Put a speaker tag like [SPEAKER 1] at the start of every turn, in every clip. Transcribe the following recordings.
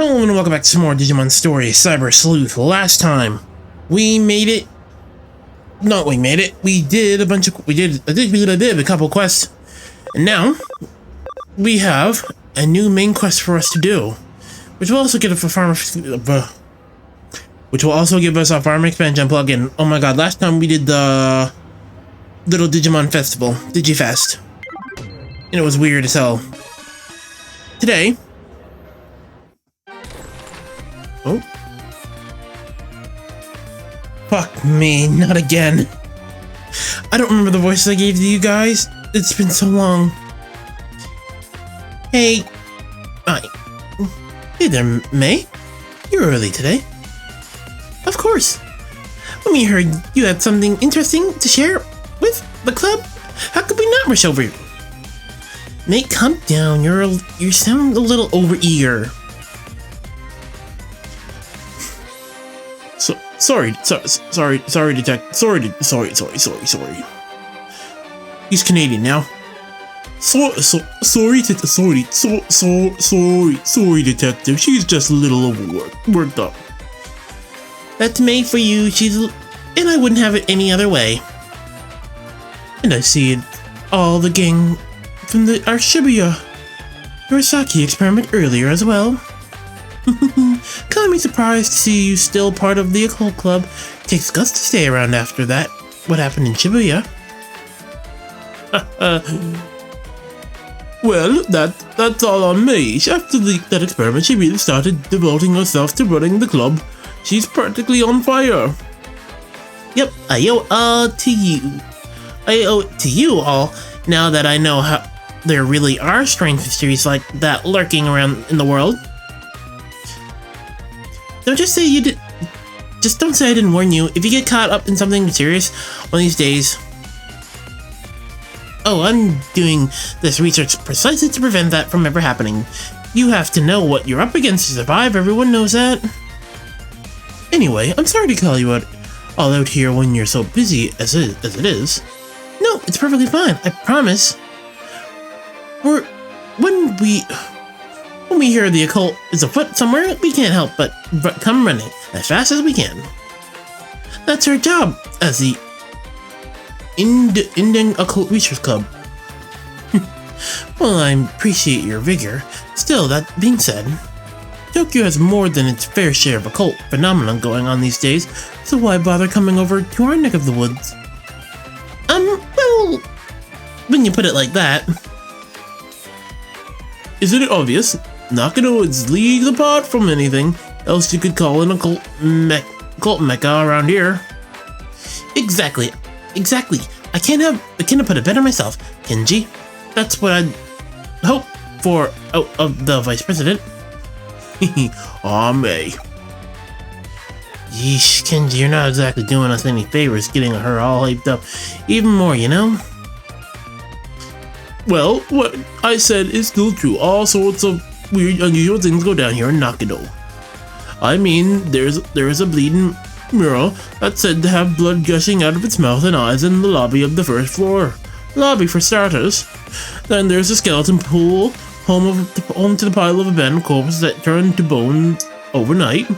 [SPEAKER 1] Hello and welcome back to some more Digimon stories, Cyber Sleuth. Last time, we made it. No, we made it. We did a bunch of. We did a couple quests, and now we have a new main quest for us to do, which will also give us a farm. Which will also give us a farm expansion plugin. Oh my god! Last time we did the little Digimon festival, DigiFest, and it was weird as hell. Today. Oh. Fuck me, not again. I don't remember the voices I gave to you guys. It's been so long. Hey. Hi. Hey there, May. You're early today. Of course. When we heard you had something interesting to share with the club, how could we not rush over you? May, calm down. You sound a little overeager. Sorry, detective. Sorry. He's Canadian now. Sorry, detective. She's just a little worked up. That's made for you. And I wouldn't have it any other way. And I see it all the gang from our Shibuya Hirosaki experiment earlier as well. Kinda surprised to see you still part of the occult club. Takes guts to stay around after that. What happened in Shibuya? Well, that's all on me. After that experiment, she really started devoting herself to running the club. She's practically on fire. Yep, I owe it to you. I owe it to you all. Now that I know how there really are strange mysteries like that lurking around in the world. Don't just say you did. Just don't say I didn't warn you. If you get caught up in something serious one of these days. Oh, I'm doing this research precisely to prevent that from ever happening. You have to know what you're up against to survive. Everyone knows that. Anyway, I'm sorry to call you all out here when you're so busy as it is. No, it's perfectly fine. I promise. When we hear the occult is afoot somewhere, we can't help but come running as fast as we can. That's our job as the Indian Occult Research Club. Well, I appreciate your vigor. Still, that being said, Tokyo has more than its fair share of occult phenomenon going on these days, so why bother coming over to our neck of the woods? Well, when you put it like that. Isn't it obvious? Nakano is leagues apart from anything else you could call an occult mecca around here. Exactly. I can't put it better myself, Kenji. That's what I'd hope for out of the vice president. Aw, May. Yeesh, Kenji, you're not exactly doing us any favors getting her all hyped up even more, you know? Well, what I said is still true. All sorts of weird, unusual things go down here in Nakano. I mean, there is a bleeding mural that's said to have blood gushing out of its mouth and eyes in the lobby of the first floor. Lobby for starters. Then there's a skeleton pool, home to the pile of abandoned corpses that turned to bones overnight.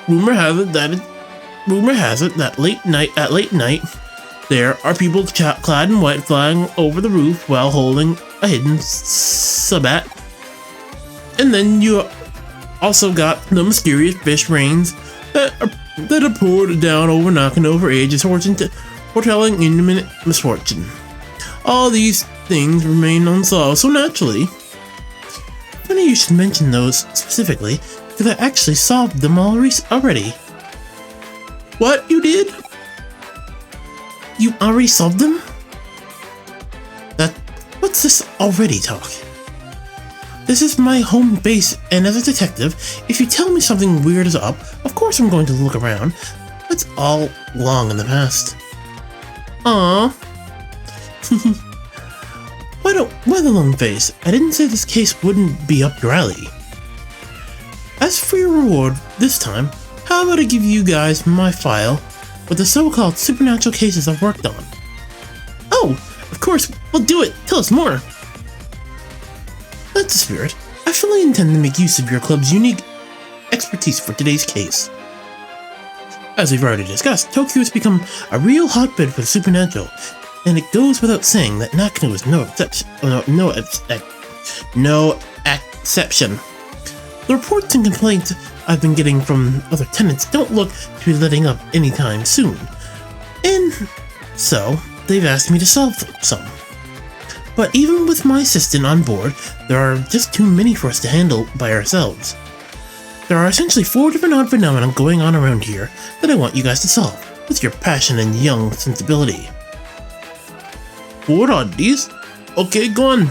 [SPEAKER 1] Rumor has it that at late night, there are people clad in white flying over the roof while holding a hidden sabbat. And then you also got the mysterious fish rains that are poured down over Nakano for ages, foretelling imminent misfortune. All these things remain unsolved so naturally. Funny you should mention those specifically, because I actually solved them all already. What, you did? You already solved them? What's this already talk? This is my home base, and as a detective, if you tell me something weird is up, of course I'm going to look around. That's all long in the past. Aww. Why the long face? I didn't say this case wouldn't be up your alley. As for your reward this time, how about I give you guys my file with the so-called supernatural cases I've worked on? Oh, of course, we'll do it. Tell us more. That's the spirit. I fully intend to make use of your club's unique expertise for today's case. As we've already discussed, Tokyo has become a real hotbed for the supernatural, and it goes without saying that Nakano is no exception. The reports and complaints I've been getting from other tenants don't look to be letting up anytime soon, and so they've asked me to solve some. But even with my assistant on board, there are just too many for us to handle by ourselves. There are essentially 4 different odd phenomena going on around here that I want you guys to solve, with your passion and young sensibility. 4 oddities? Okay, go on.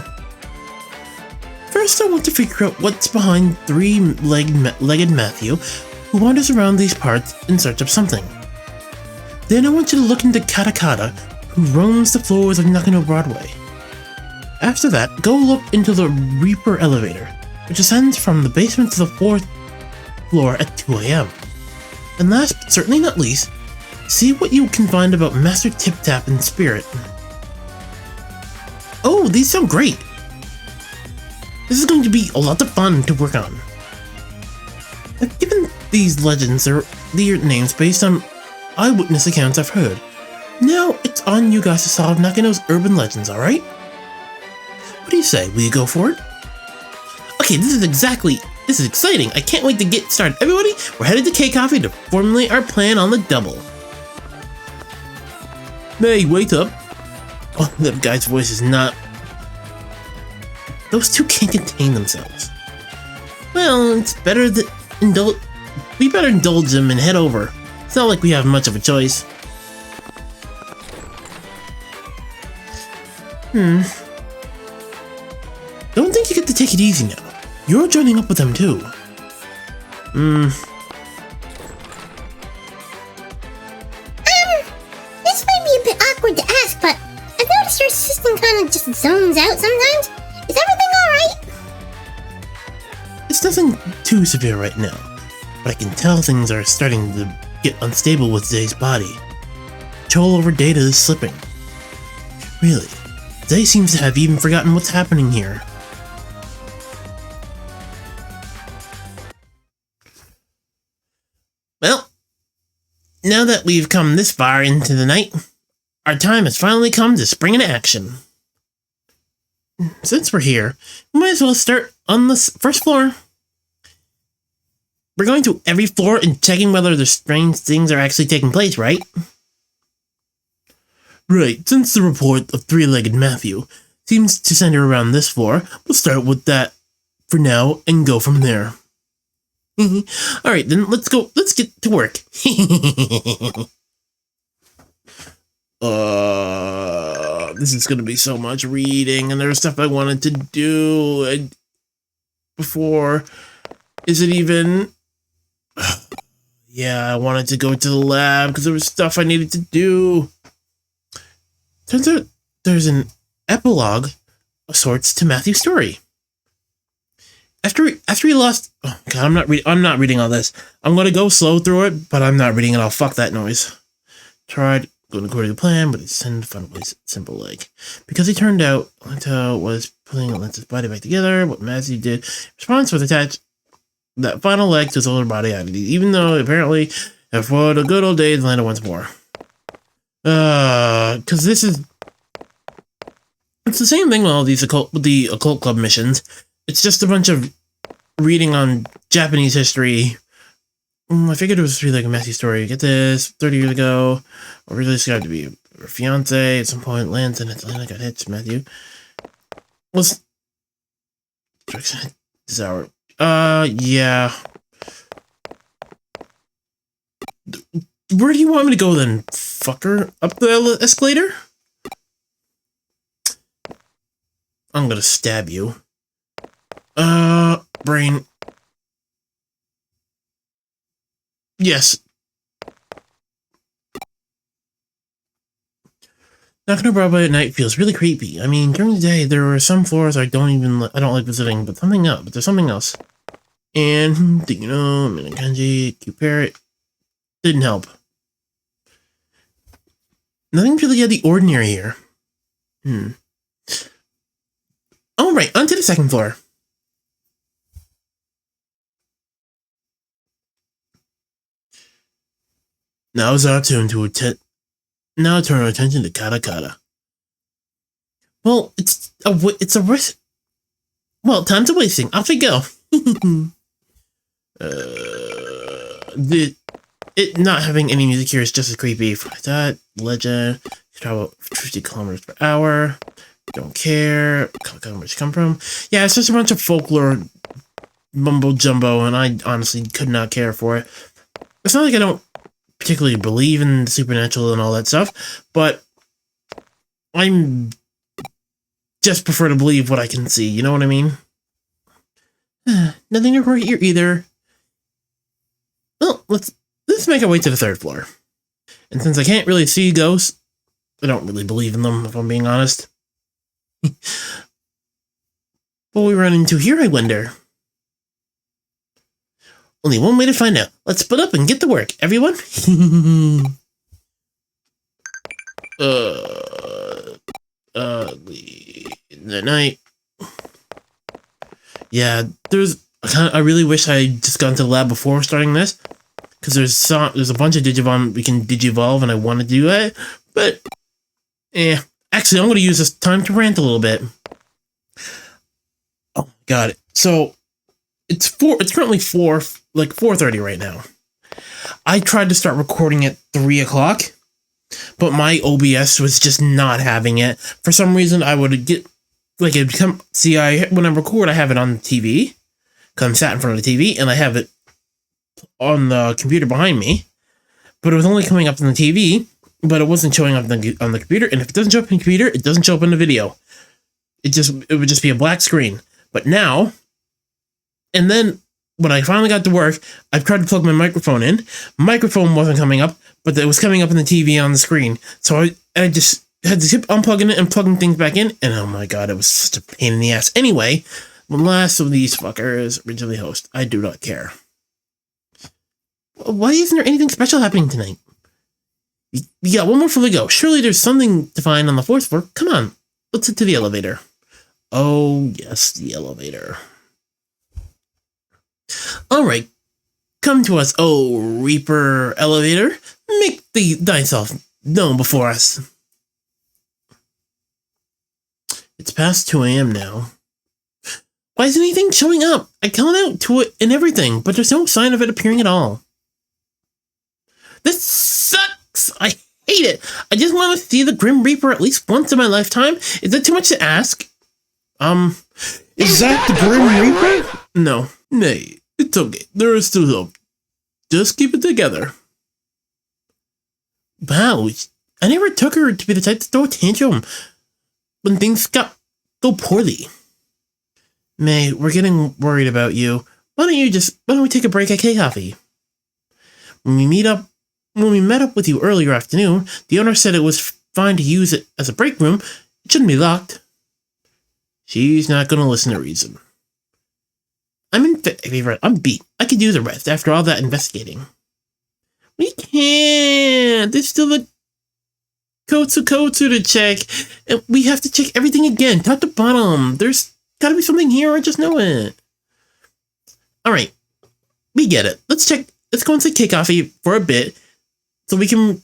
[SPEAKER 1] First, I want to figure out what's behind 3-legged Matthew, who wanders around these parts in search of something. Then I want you to look into Katakata, who roams the floors of Nakano Broadway. After that, go look into the Reaper elevator, which ascends from the basement to the 4th floor at 2 AM. And last but certainly not least, see what you can find about Master Tip Tap and Spirit. Oh, these sound great! This is going to be a lot of fun to work on. I've given these legends their names based on eyewitness accounts I've heard. Now it's on you guys to solve Nakano's urban legends, alright? What do you say? Will you go for it? Okay, this is exciting. I can't wait to get started. Everybody, we're headed to K-Coffee to formulate our plan on the double. Hey, wait up. Oh, that guy's voice is not... Those two can't contain themselves. Well, it's better that we better indulge them and head over. It's not like we have much of a choice. Don't think you get to take it easy now. You're joining up with them too.
[SPEAKER 2] This might be a bit awkward to ask, but I've noticed your assistant kind of just zones out sometimes. Is everything alright?
[SPEAKER 1] It's nothing too severe right now, but I can tell things are starting to get unstable with Zay's body. Control over data is slipping. Really, Zay seems to have even forgotten what's happening here. Well, now that we've come this far into the night, our time has finally come to spring into action. Since we're here, we might as well start on the first floor. We're going to every floor and checking whether the strange things are actually taking place, right? Right, since the report of 3-legged Matthew seems to center around this floor, we'll start with that for now and go from there. Alright, then let's get to work. This is gonna be so much reading, and there's stuff I wanted to do before. Is it even... Yeah, I wanted to go to the lab because there was stuff I needed to do. Turns out there's an epilogue of sorts to Matthew's story. After he lost... Oh god, I'm not reading all this. I'm gonna go slow through it, but I'm not reading it all. Fuck that noise. Tried going according to plan, but it's in fun place simple like. Because he turned out Lento was pulling Lento's body back together, what Matthew did response was attach that final leg to his older body identity, even though apparently for the good old days Lento once more. Cause this is... It's the same thing with all these the occult club missions. It's just a bunch of reading on Japanese history. I figured it was really like a messy story. Get this, 30 years ago, originally described to be her fiance. At some point, lands in Atlanta, got hitched. Matthew was this hour. Yeah. Where do you want me to go then, fucker? Up the escalator? I'm gonna stab you. Brain. Yes. Nakano Broadway at night feels really creepy. I mean, during the day, there are some floors I don't like visiting, but there's something else. And, you know, Minakanji, cute parrot, didn't help. Nothing really out of the ordinary here. Alright, onto the second floor. Now is our turn to now turn our attention to Kata Kata. Well, it's a risk. Well, time's a wasting. Off we go. It not having any music here is just as creepy. For that legend, travel 50 kilometers per hour. Don't care. Where'd you come from? Yeah, it's just a bunch of folklore mumbo jumbo, and I honestly could not care for it. It's not like I don't particularly believe in the supernatural and all that stuff, but I'm just prefer to believe what I can see. You know what I mean? Nothing to report here either. Well, let's make our way to the 3rd floor. And since I can't really see ghosts, I don't really believe in them, if I'm being honest. What we run into here, I wonder? Only one way to find out. Let's split up and get to work, everyone. The night. Yeah, I really wish I had just gone to the lab before starting this, because there's a bunch of Digimon we can Digivolve, and I want to do that, but actually, I'm going to use this time to rant a little bit. Oh, got it. So it's currently 4:30 right now. I tried to start recording at 3 o'clock, but my OBS was just not having it. For some reason, I would get when I record, I have it on the TV. Because I'm sat in front of the TV, and I have it on the computer behind me. But it was only coming up on the TV, but it wasn't showing up on the computer. And if it doesn't show up on the computer, it doesn't show up in the video. It would just be a black screen. But now, and then when I finally got to work, I tried to plug my microphone in. Microphone wasn't coming up, but it was coming up in the TV on the screen. So I just had to keep unplugging it and plugging things back in. And oh my god, it was such a pain in the ass. Anyway, the last of these fuckers originally host. I do not care. Why isn't there anything special happening tonight? We got one more floor to go. Surely there's something to find on the 4th floor. Come on, let's head to the elevator. Oh, yes, the elevator. Alright, come to us, oh Reaper elevator. Make thyself known before us. It's past 2 a.m. now. Why isn't anything showing up? I called out to it and everything, but there's no sign of it appearing at all. This sucks! I hate it! I just want to see the Grim Reaper at least once in my lifetime. Is that too much to ask? Is that the Grim Reaper? No. Nay, it's okay. There is still hope. Just keep it together. Wow, I never took her to be the type to throw a tantrum when things go poorly. May, we're getting worried about you. Why don't we take a break at K-Coffee? When we met up with you earlier afternoon, the owner said it was fine to use it as a break room. It shouldn't be locked. She's not gonna listen to reason. I'm beat. I could do the rest after all that investigating. We can't. There's still the Kotsu to check, and we have to check everything again, top to bottom. There's gotta be something here, I just know it. Alright, we get it. Let's go and say K-Coffee for a bit, so we can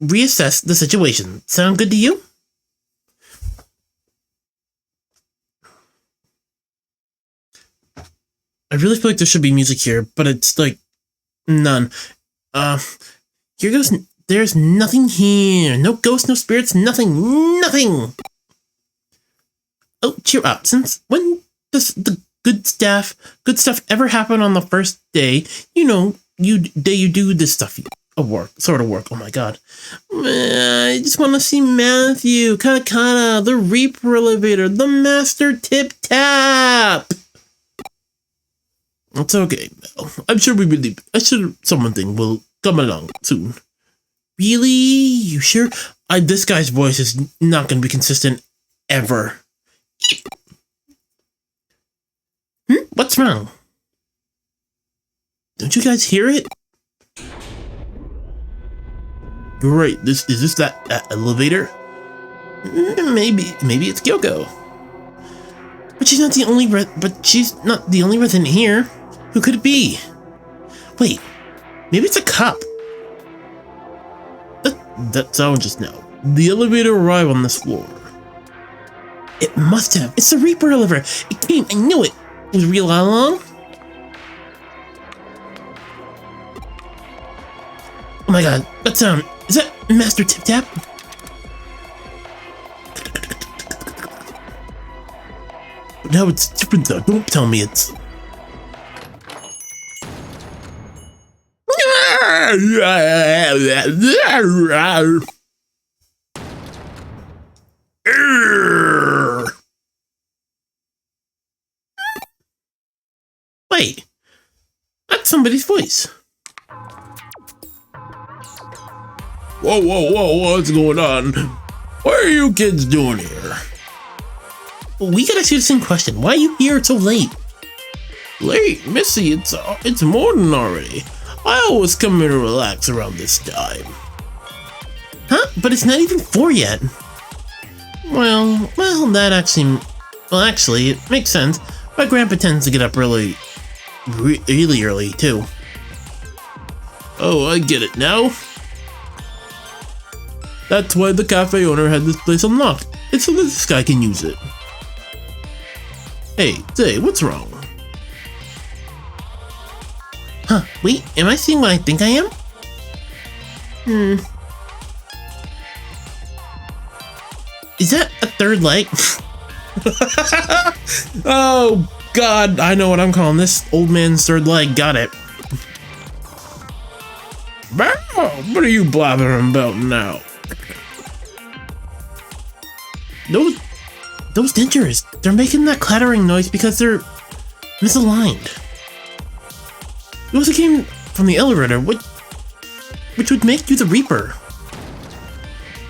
[SPEAKER 1] reassess the situation. Sound good to you? I really feel like there should be music here, but it's like, none. Here goes, there's nothing here. No ghosts, no spirits, nothing. Oh, cheer up. Since when does the good stuff ever happen on the first day? You do this stuff sort of work. Oh my god. I just want to see Matthew, Katakana, the Reaper elevator, the Master Tip Tap. It's okay, Mel. I'm sure something will come along soon. Really? You sure? This guy's voice is not going to be consistent ever. What's wrong? Don't you guys hear it? Great. Is this that elevator? Maybe it's Kyoko. But she's not the only resident here. Who could it be? Wait, maybe it's a cup. that sound just now. The elevator arrived on this floor. It must have. It's the Reaper elevator. It came. I knew it. It was real all along. Oh my god, that sound. Is that Master Tip Tap? Now it's different though. Don't tell me it's... Wait, that's somebody's voice. Whoa, what's going on? What are you kids doing here? We gotta ask you the same question. Why are you here so late? Late? Missy, it's morning already. I always come in and relax around this time. Huh? But it's not even 4 yet. Well, that actually, it makes sense. My grandpa tends to get up really early, too. Oh, I get it now. That's why the cafe owner had this place unlocked. It's so that this guy can use it. Hey, say, what's wrong? Huh, wait, am I seeing what I think I am? Is that a third leg? Oh, God, I know what I'm calling this. Old man's third leg, got it. What are you blabbering about now? Those dentures, they're making that clattering noise because they're misaligned. It also came from the elevator, which would make you the Reaper.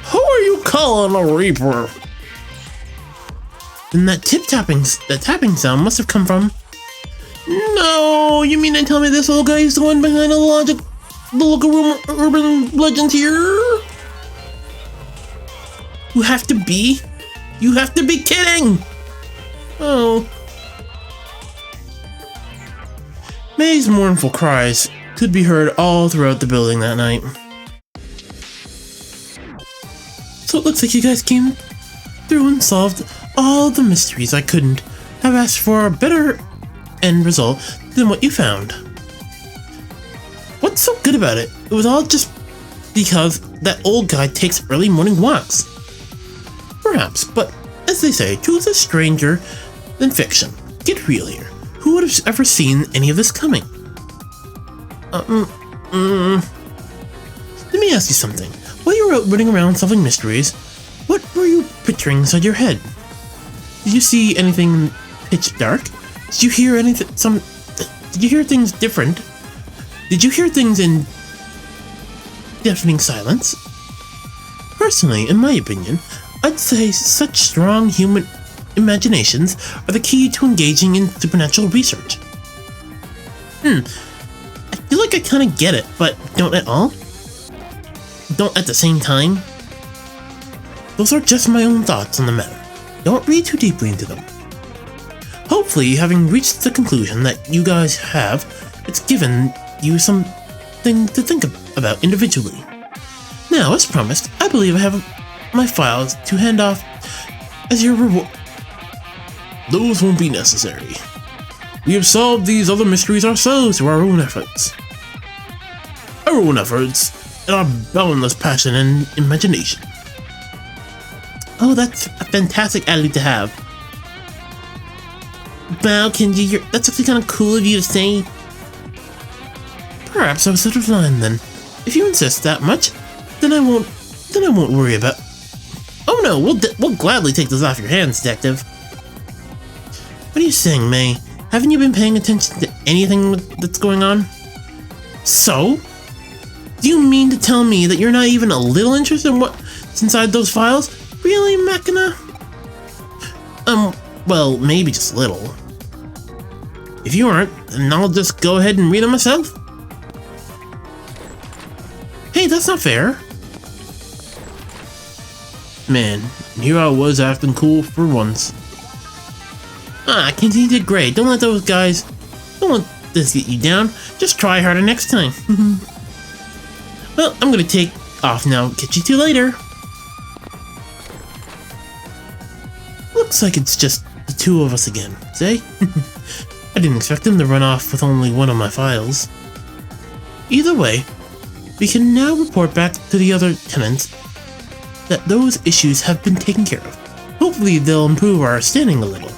[SPEAKER 1] Who are you calling a Reaper? Then that tapping sound must have come from... No, you mean to tell me this little guy is the one behind the local urban legends here? You have to be kidding! Oh. May's mournful cries could be heard all throughout the building that night. So it looks like you guys came through and solved all the mysteries. I couldn't have asked for a better end result than what you found. What's so good about it? It was all just because that old guy takes early morning walks. Perhaps, but as they say, truth is stranger than fiction. Get real here. Who would have ever seen any of this coming? Let me ask you something. While you were out running around solving mysteries, what were you picturing inside your head? Did you see anything pitch dark? Did you hear anything? Did you hear things different? Did you hear things in deafening silence? Personally, in my opinion, I'd say such strong human imaginations are the key to engaging in supernatural research. I feel like I kind of get it, but don't at all? Don't at the same time? Those are just my own thoughts on the matter. Don't read too deeply into them. Hopefully, having reached the conclusion that you guys have, it's given you something to think about individually. Now, as promised, I believe I have my files to hand off as your reward. Those won't be necessary. We have solved these other mysteries ourselves through our own efforts. And our boundless passion and imagination. Oh, that's a fantastic attitude to have. Wow, Kenji, that's actually kind of cool of you to say. Perhaps I was out of line then. If you insist that much, then I won't worry about. Oh no, we'll gladly take this off your hands, detective. What are you saying, May? Haven't you been paying attention to anything that's going on? So? Do you mean to tell me that you're not even a little interested in what's inside those files? Really, Machina? Well, maybe just a little. If you aren't, then I'll just go ahead and read them myself. Hey, that's not fair. Man, here I was acting cool for once. Kenzie did great. Don't let this get you down. Just try harder next time. Well, I'm gonna take Off now, catch you two later. Looks like it's just the two of us again, say? I didn't expect them to run off with only one of my files. Either way, we can now report back to the other tenants that those issues have been taken care of. Hopefully they'll improve our standing a little.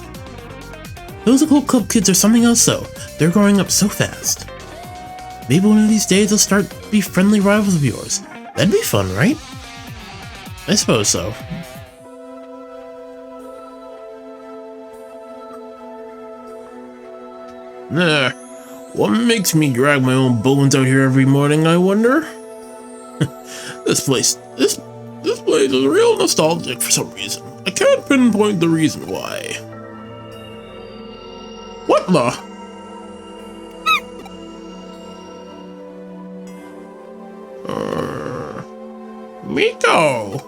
[SPEAKER 1] Those Occult Club kids are something else though. They're growing up so fast. Maybe one of these days they'll start to be friendly rivals of yours. That'd be fun, right? I suppose so. What makes me drag my own bones out here every morning, I wonder? This place is real nostalgic for some reason. I can't pinpoint the reason why. What the? Miko!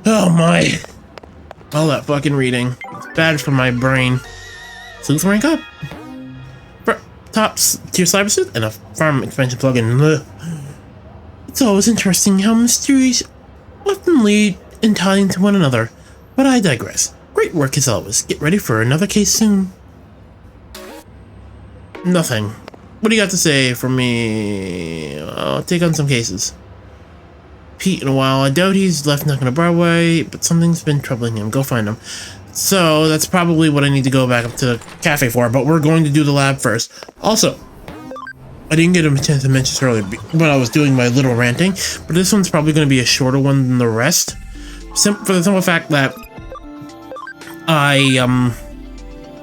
[SPEAKER 1] Oh my. All that fucking reading. It's bad for my brain. Sleuth rank up. Top tier cyber sleuth and a farm expansion plugin. Ugh. It's always interesting how mysteries often lead and tie into one another, but I digress. Great work as always. Get ready for another case soon. Nothing. What do you got to say for me? I'll take on some cases. Pete in a while. I doubt he's left knocking a Broadway, but something's been troubling him. Go find him. So that's probably what I need to go back up to the cafe for, but we're going to do the lab first. Also, I didn't get a chance to mention this earlier when I was doing my little ranting, but this one's probably going to be a shorter one than the rest. For the simple fact that I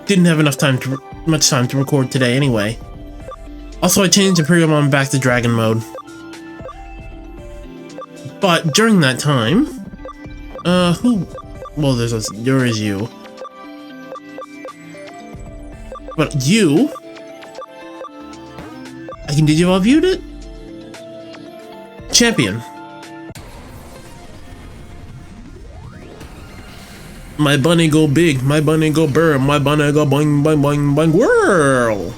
[SPEAKER 1] didn't have much time to record today anyway. Also, I changed Imperialmon back to Dragon mode. But during that time, well, there is you. But you, I can Digivolve viewed it? Champion. My bunny go big, my bunny go burr, my bunny go boing boing boing boing whirl.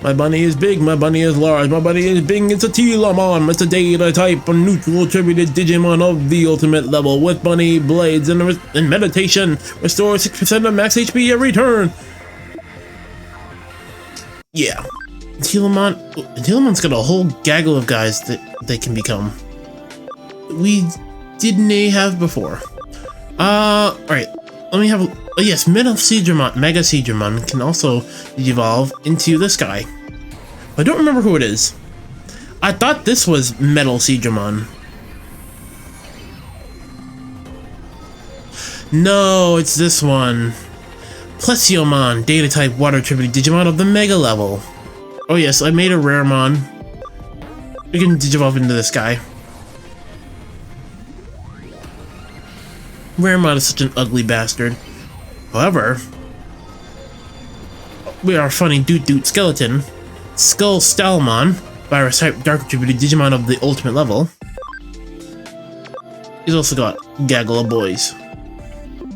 [SPEAKER 1] My bunny is big, my bunny is large, my bunny is big, it's a Telamon, it's a data type, a neutral attributed Digimon of the ultimate level with bunny blades and meditation. Restore 6% of max HP every turn. Yeah. Telamon's got a whole gaggle of guys that they can become. We didn't have before. Alright. Let me have a... Oh yes, Mega Seadramon can also evolve into this guy. I don't remember who it is. I thought this was Metal Seadramon. No, it's this one. Plesiomon, data type water attributed Digimon of the Mega level. Oh yes, I made a Raremon. We can Digivolve into this guy. Raremon is such an ugly bastard. However, we are a funny doot skeleton. Skull Stalmon, virus type dark attributed Digimon of the ultimate level. He's also got gaggle of boys.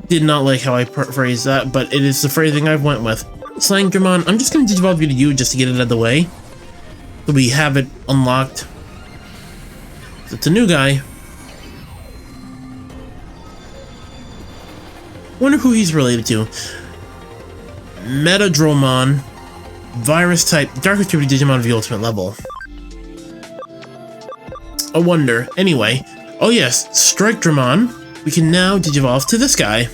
[SPEAKER 1] Did not like how I phrased that, but it is the phrasing I've went with. Slangdramon, I'm just gonna Digivolve you to you just to get it out of the way. So we have it unlocked. So it's a new guy. Wonder who he's related to. Metadromon, virus type, dark attributed Digimon of the ultimate level. I wonder. Anyway, oh yes, Strike-Dramon. We can now Digivolve to this guy.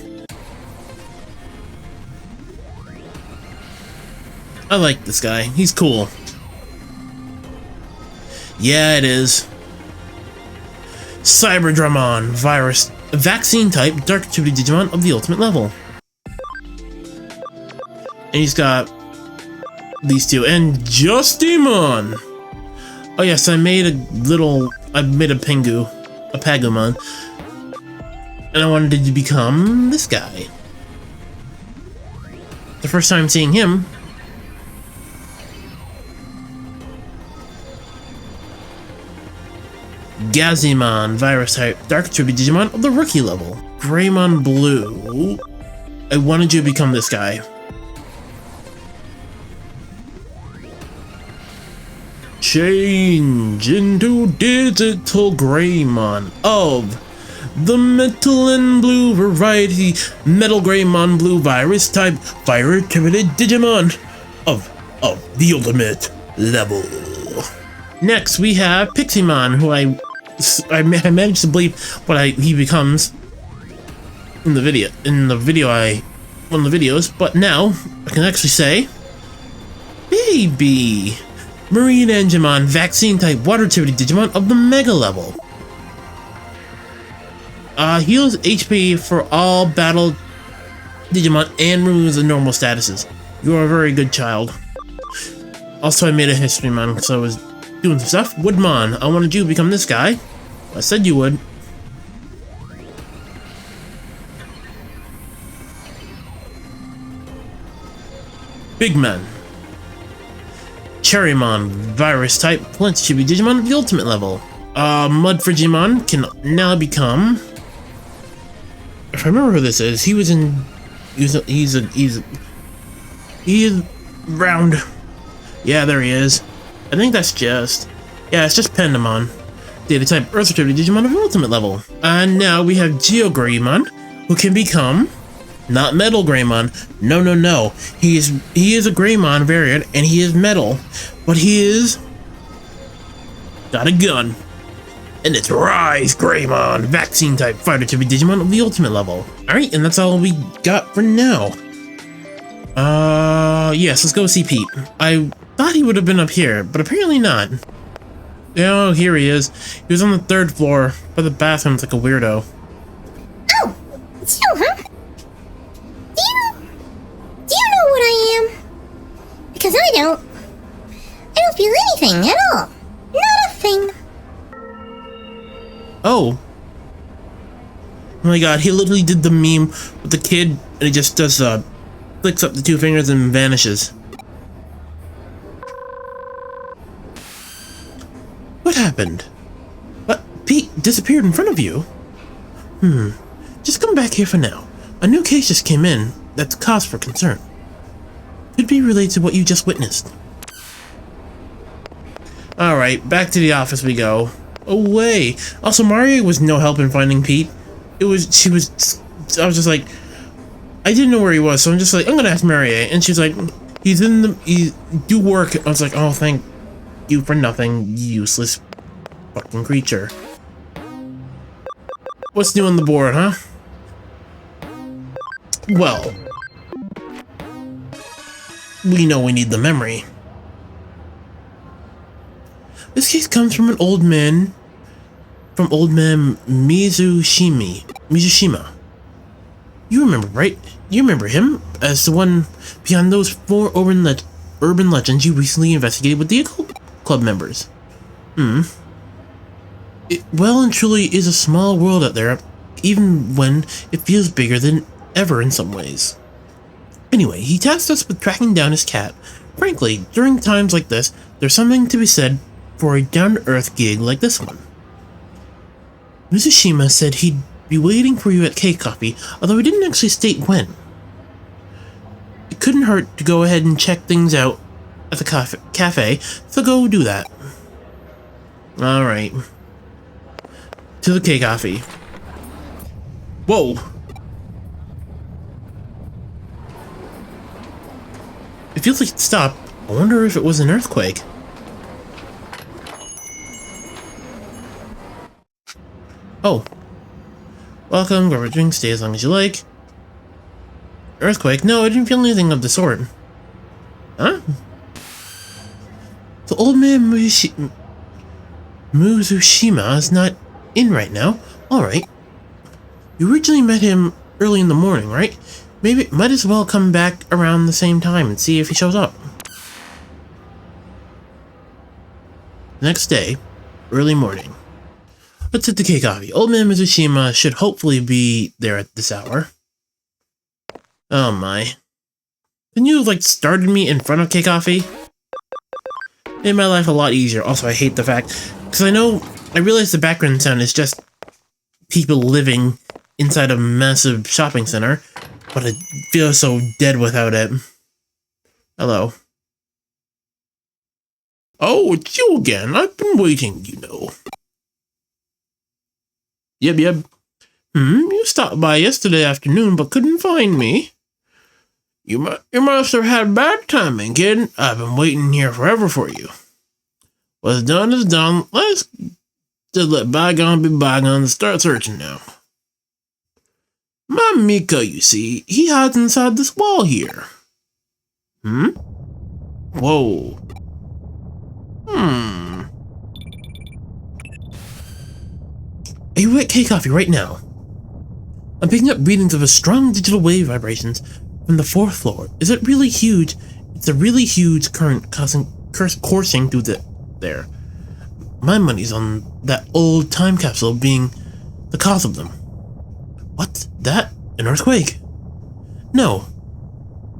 [SPEAKER 1] I like this guy. He's cool. Yeah, it is. Cyberdramon, vaccine type, dark attributed Digimon of the ultimate level. And he's got these two. And Justimon! Oh yes, I made a Pingu, a Pagumon. And I wanted to become this guy. The first time seeing him, Gazimon, virus type, dark attributed Digimon of the rookie level. Greymon Blue. I wanted you to become this guy. change into Digital Greymon of the Metal and Blue variety, Metal Greymon Blue Virus type, Fire Activated Digimon of the ultimate level. Next, we have Piximon, who I managed to believe what he becomes in the video. One of the videos, but now I can actually say, Baby Marine Enginmon, Vaccine type, Water Activity Digimon of the Mega level. Heals HP for all battle Digimon and removes the normal statuses. You are a very good child. Also, I made a history mon because I was doing some stuff. Woodmon, I wanted you to become this guy. I said you would. Bigman. Cherrymon, Virus type, Plant Chibi Digimon of the ultimate level. Mud Frigimon can now become. If I remember who this is, he was in. He is round. Yeah, there he is. I think that's just. Yeah, it's just Pendamon. Data type Earth Activity Digimon of the ultimate level. And now we have Geogreymon, who can become. Not Metal Greymon. No. He is a Greymon variant, and he is metal, but he is got a gun, and it's Rise Greymon, Vaccine type, Fighter to be Digimon of the ultimate level. All right, and that's all we got for now. Yes, let's go see Pete. I thought he would have been up here, but apparently not. Oh, here he is. He was on the 3rd floor by the bathrooms like a weirdo.
[SPEAKER 2] Oh, it's you, huh? Do you know what I am? Because I don't feel anything at all. Not a thing.
[SPEAKER 1] Oh my god, he literally did the meme with the kid, and he just does, flicks up the 2 fingers and vanishes. What happened? What? Pete disappeared in front of you? Just come back here for now. A new case just came in that's cause for concern. Could be related to what you just witnessed. Alright, back to the office we go. Away. Also, Maria was no help in finding Pete. I was just like, I didn't know where he was, so I'm just like, I'm gonna ask Maria. And she's like, do work. I was like, oh, thank you for nothing, useless fucking creature. What's new on the board, huh? Well, we know we need the memory. This case comes from an old man, Mizushima. You remember, right? You remember him as the one behind those 4 urban legends you recently investigated with the occult club members. It well and truly is a small world out there, even when it feels bigger than ever in some ways. Anyway, he tasked us with tracking down his cat. Frankly, during times like this, there's something to be said for a down-to-earth gig like this one. Mizushima said he'd be waiting for you at K-Coffee, although he didn't actually state when. It couldn't hurt to go ahead and check things out at the cafe, so go do that. Alright. To the K-Coffee. Whoa! It feels like it stopped. I wonder if it was an earthquake. Oh. Welcome, grab a drink, stay as long as you like. Earthquake? No, I didn't feel anything of the sort. Huh? The old man Mizushima is not in right now. Alright. You originally met him early in the morning, right? Maybe might as well come back around the same time and see if he shows up. Next day, early morning. Let's hit the K-Coffee. Old man Mizushima should hopefully be there at this hour. Oh my. Didn't you like started me in front of K-Coffee? Made my life a lot easier. Also, I hate the fact, because I realize the background sound is just people living inside a massive shopping center, but it feels so dead without it. Hello. Oh, it's you again. I've been waiting, you know. Yep. You stopped by yesterday afternoon but couldn't find me. You must have had bad timing, kid. I've been waiting here forever for you. What's done is done. Let's just let bygones be bygones and start searching now. My Miko, you see, he hides inside this wall here. Whoa. A wet K coffee right now. I'm picking up readings of a strong digital wave vibrations from the 4th floor. Is it really huge? It's a really huge current coursing through there. My money's on that old time capsule being the cause of them. What's that? An earthquake? No.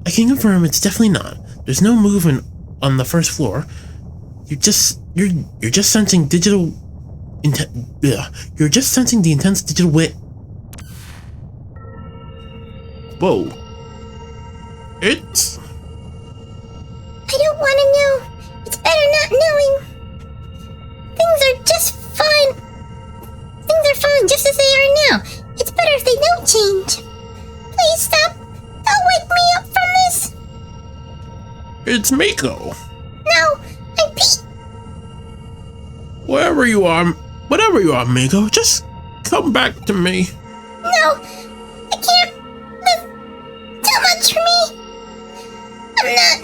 [SPEAKER 1] I can confirm it's definitely not. There's no movement on the 1st floor. You're just sensing digital you're just sensing the intense digital wave. Whoa. It's...
[SPEAKER 2] I don't want to know. It's better not knowing. Things are just fine. Things are fine just as they are now. It's better if they don't change. Please stop. Don't wake me up from this.
[SPEAKER 1] It's Miko.
[SPEAKER 2] No, I'm Pete.
[SPEAKER 1] Whatever you are, Miko, just come back to me.
[SPEAKER 2] No, I can't. That's too much for me. I'm not.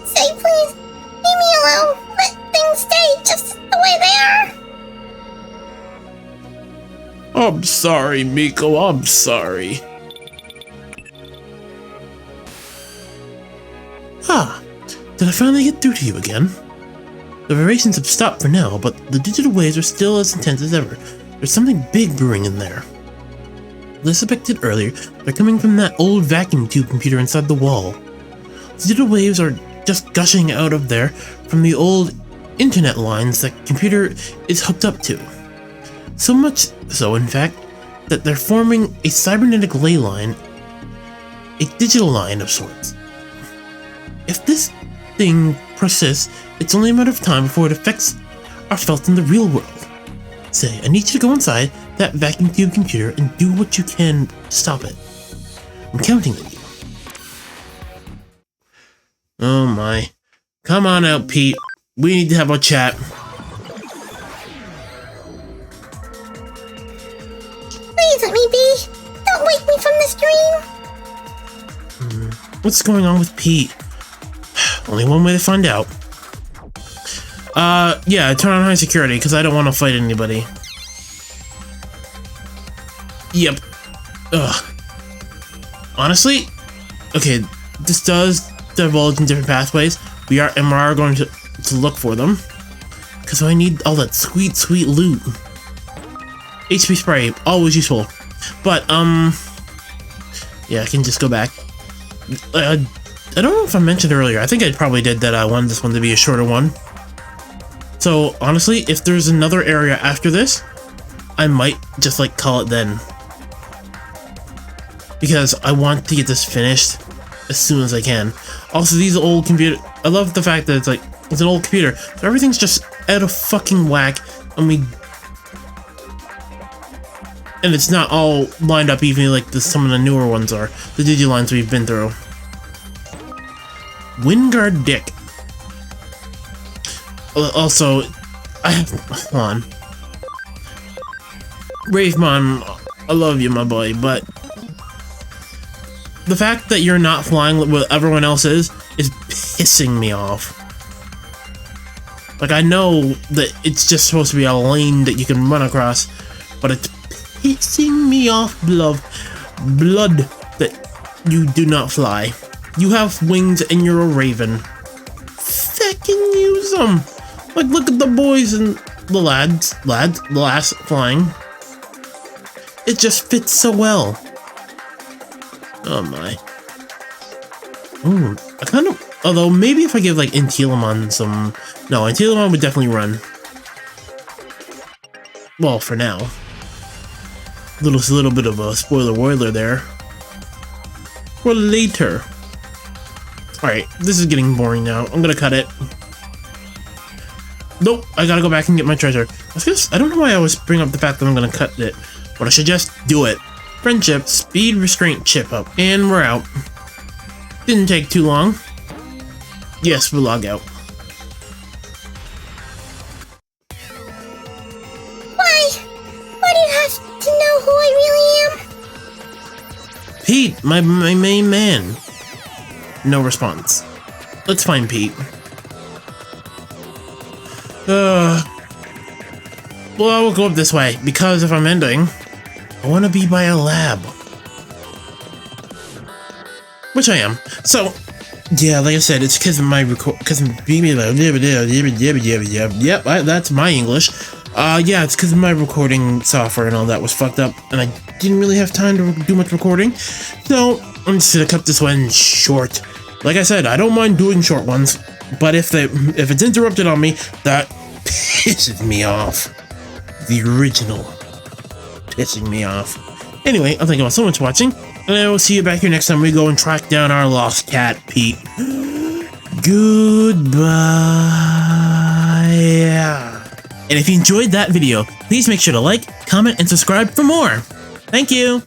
[SPEAKER 2] Say, please, leave me alone. Let things stay just the way they are.
[SPEAKER 1] I'm sorry, Miko, I'm sorry. Did I finally get through to you again? The vibrations have stopped for now, but the digital waves are still as intense as ever. There's something big brewing in there. As suspected earlier, they're coming from that old vacuum tube computer inside the wall. The digital waves are just gushing out of there from the old internet lines that computer is hooked up to. So much so, in fact, that they're forming a cybernetic ley line, a digital line of sorts. If this thing persists, it's only a matter of time before its effects are felt in the real world. Say, I need you to go inside that vacuum tube computer and do what you can to stop it. I'm counting on you. Oh my. Come on out, Pete. We need to have a chat.
[SPEAKER 2] Please let me be. Don't wake me from this dream.
[SPEAKER 1] What's going on with Pete? Only one way to find out. Yeah, turn on high security, because I don't want to fight anybody. Yep. Ugh. Honestly, okay, this does divulge in different pathways. We are going to look for them. Because I need all that sweet, sweet loot. HP spray, always useful. But, yeah, I can just go back. I don't know if I mentioned earlier. I think I probably did that I wanted this one to be a shorter one. So, honestly, if there's another area after this, I might just, like, call it then. Because I want to get this finished as soon as I can. Also, these old computer... I love the fact that it's, like, it's an old computer. So everything's just out of fucking whack. And it's not all lined up even like some of the newer ones are. The digilines we've been through. Wingard Dick. Also, hold on. Ravemon, I love you, my boy, but the fact that you're not flying what everyone else is pissing me off. Like, I know that it's just supposed to be a lane that you can run across, but it's pissing me off, blood, that you do not fly. You have wings and you're a raven. Fucking use them. Like, look at the boys and the lads, the lass flying. It just fits so well. Oh my. Ooh, I kind of, although maybe if I give like Intilamon some, no, Intilamon would definitely run. Well, for now. Little bit of a spoiler there. For later. Alright, this is getting boring now. I'm gonna cut it. Nope, I gotta go back and get my treasure. I don't know why I always bring up the fact that I'm gonna cut it, but I should just do it. Friendship, speed restraint chip up, and we're out. Didn't take too long. Yes, we'll log out.
[SPEAKER 2] Why? Why do you have to know who I really am?
[SPEAKER 1] Pete, my main man. No response. Let's find Pete. Well, I will go up this way, because if I'm ending, I want to be by a lab. Which I am. So, yeah, like I said, it's because of my yep, that's my English. Yeah, it's because my recording software and all that was fucked up, and I didn't really have time to do much recording, so I'm just gonna cut this one short. Like I said, I don't mind doing short ones, but if it's interrupted on me, that pisses me off. The original pissing me off. Anyway, I'll thank you all so much for watching, and I will see you back here next time we go and track down our lost cat, Pete. Goodbye. And if you enjoyed that video, please make sure to like, comment, and subscribe for more. Thank you!